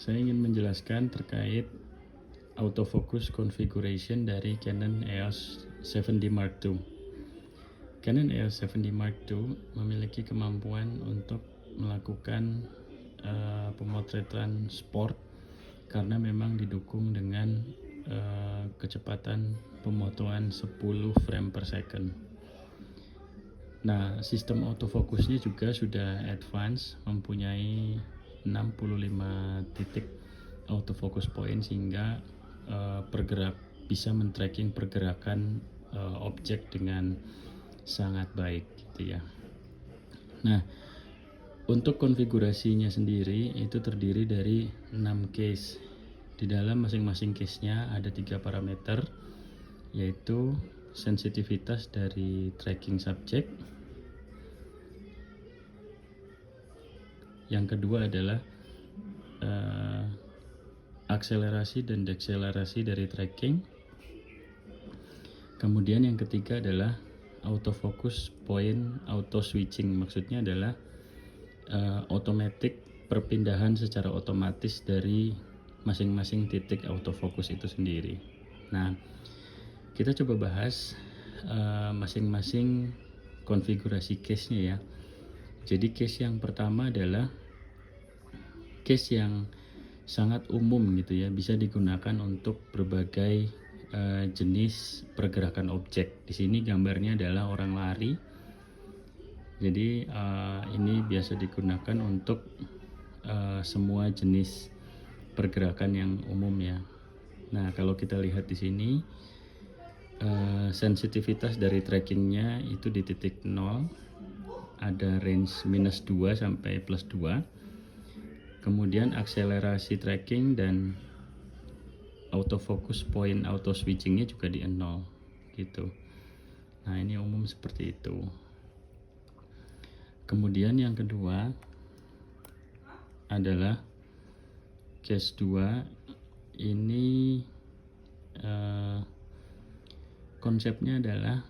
Saya ingin menjelaskan terkait autofocus configuration dari Canon EOS 7D Mark II. Canon EOS 7D Mark II memiliki kemampuan untuk melakukan pemotretan sport karena memang didukung dengan kecepatan pemotoan 10 frame per second. Nah, sistem autofokusnya juga sudah advance, mempunyai 65 titik autofocus point sehingga bisa men-tracking pergerakan objek dengan sangat baik gitu ya. Nah, untuk konfigurasinya sendiri itu terdiri dari 6 case. Di dalam masing-masing case-nya ada 3 parameter, yaitu sensitivitas dari tracking subjek. Yang kedua adalah akselerasi dan dekselerasi dari tracking. Kemudian yang ketiga adalah autofocus point auto switching, maksudnya adalah automatic perpindahan secara otomatis dari masing-masing titik autofocus itu sendiri. Nah, kita coba bahas masing-masing konfigurasi case-nya ya. Jadi case yang pertama adalah case yang sangat umum gitu ya, bisa digunakan untuk berbagai jenis pergerakan objek. Di sini gambarnya adalah orang lari. Jadi ini biasa digunakan untuk semua jenis pergerakan yang umum ya. Nah, kalau kita lihat di sini sensitivitas dari trackingnya itu di titik 0, ada range -2 sampai +2. Kemudian akselerasi tracking dan autofocus point auto switchingnya juga di 0 gitu. Nah, ini umum seperti itu. Kemudian yang kedua adalah case 2. Ini konsepnya adalah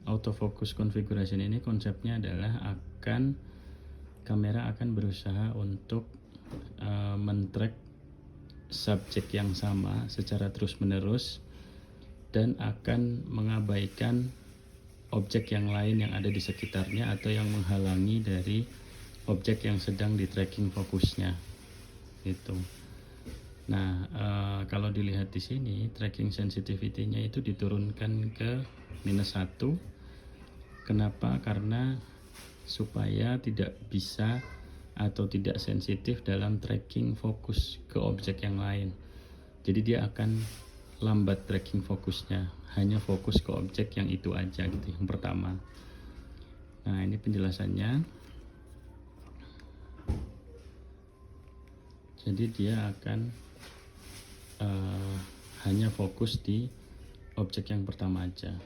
autofocus configuration ini konsepnya adalah kamera akan berusaha untuk men-track subjek yang sama secara terus-menerus dan akan mengabaikan objek yang lain yang ada di sekitarnya atau yang menghalangi dari objek yang sedang di tracking fokusnya gitu. Nah, kalau dilihat di sini tracking sensitivity-nya itu diturunkan ke -1. Kenapa? Karena supaya tidak bisa atau tidak sensitif dalam tracking fokus ke objek yang lain. Jadi dia akan lambat tracking fokusnya, hanya fokus ke objek yang itu aja gitu, yang pertama. Nah, ini penjelasannya. Jadi dia akan hanya fokus di objek yang pertama aja.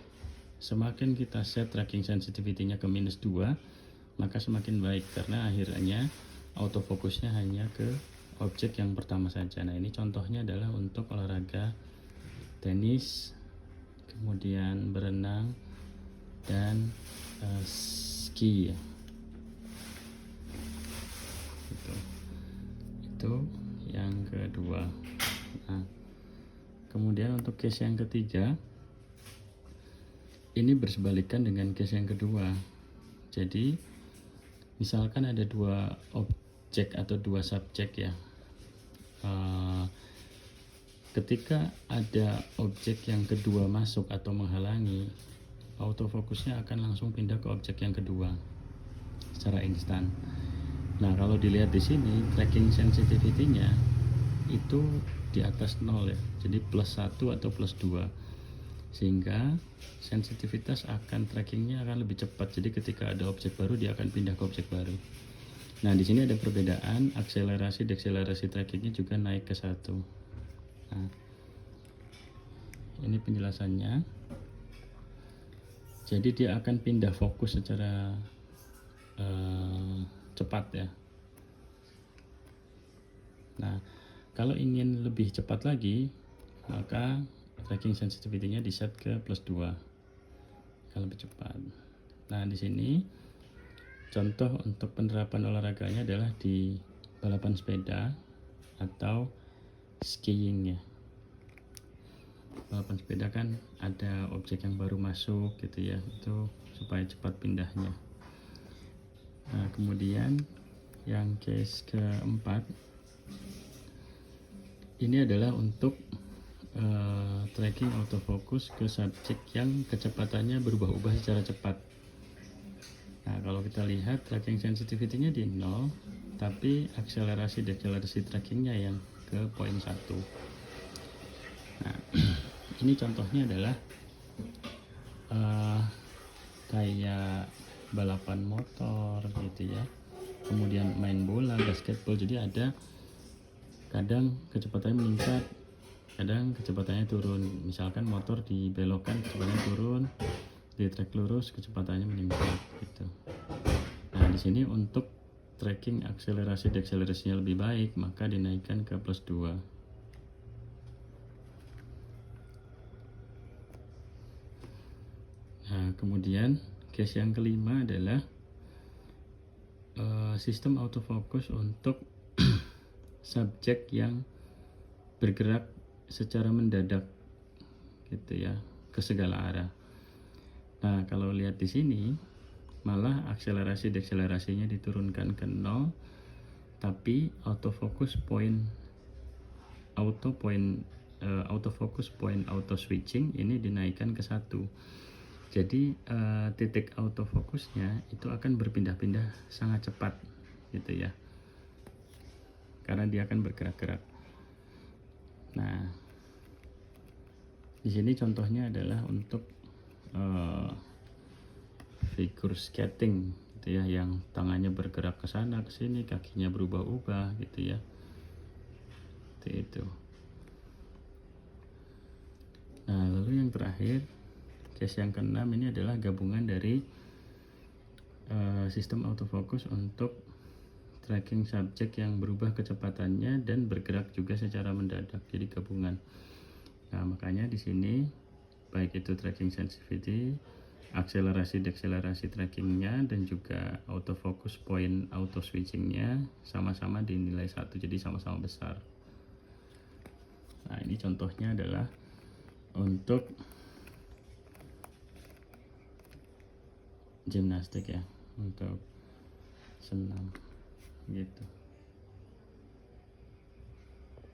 Semakin kita set tracking sensitivity-nya ke -2, maka semakin baik karena akhirnya autofokusnya hanya ke objek yang pertama saja. Nah, ini contohnya adalah untuk olahraga tenis, kemudian berenang, dan ski ya. Itu yang kedua. Nah, kemudian untuk case yang ketiga ini bersebalikan dengan case yang kedua. Jadi misalkan ada 2 objek atau 2 subjek ya. Ketika ada objek yang kedua masuk atau menghalangi, autofokusnya akan langsung pindah ke objek yang kedua secara instan. Nah, kalau dilihat di sini tracking sensitivity-nya itu di atas 0 ya. Jadi +1 atau +2. Sehingga sensitivitas akan trackingnya akan lebih cepat. Jadi ketika ada objek baru dia akan pindah ke objek baru. Nah, di sini ada perbedaan akselerasi dekselerasi trackingnya juga naik ke 1. Nah, ini penjelasannya. Jadi dia akan pindah fokus secara cepat ya. Nah, kalau ingin lebih cepat lagi, maka tracking sensitivity-nya di set ke +2 kalau lebih cepat. Nah, di sini contoh untuk penerapan olahraganya adalah di balapan sepeda atau skiing ya. Balapan sepeda kan ada objek yang baru masuk gitu ya, itu supaya cepat pindahnya. Nah, kemudian yang case keempat ini adalah untuk tracking autofocus ke subjek yang kecepatannya berubah-ubah secara cepat. Nah, kalau kita lihat tracking sensitivity-nya di 0, tapi akselerasi dekselerasi trackingnya yang ke poin 1. Nah, ini contohnya adalah kayak balapan motor gitu ya, kemudian main bola, basketball. Jadi ada kadang kecepatannya meningkat, kadang kecepatannya turun. Misalkan motor dibelokkan, kecepatannya turun, di trek lurus kecepatannya meningkat gitu. Nah, di sini untuk tracking akselerasi dekselerasinya lebih baik, maka dinaikkan ke +2. Nah, kemudian case yang kelima adalah sistem autofocus untuk subjek yang bergerak secara mendadak gitu ya, ke segala arah. Nah, kalau lihat di sini malah akselerasi dekselerasinya diturunkan ke 0, tapi autofocus point auto switching ini dinaikkan ke 1. Jadi titik autofokusnya itu akan berpindah-pindah sangat cepat gitu ya, karena dia akan bergerak-gerak. Nah, di sini contohnya adalah untuk figure skating gitu ya, yang tangannya bergerak ke sana ke sini, kakinya berubah-ubah gitu ya. Itu. Nah, lalu yang terakhir, case yang keenam ini adalah gabungan dari sistem autofocus untuk tracking subjek yang berubah kecepatannya dan bergerak juga secara mendadak. Jadi gabungan. Nah, makanya di sini baik itu tracking sensitivity, akselerasi dekselerasi trackingnya, dan juga autofocus point auto switchingnya sama-sama dinilai 1, jadi sama-sama besar. Nah, ini contohnya adalah untuk gimnastik ya, untuk senam gitu.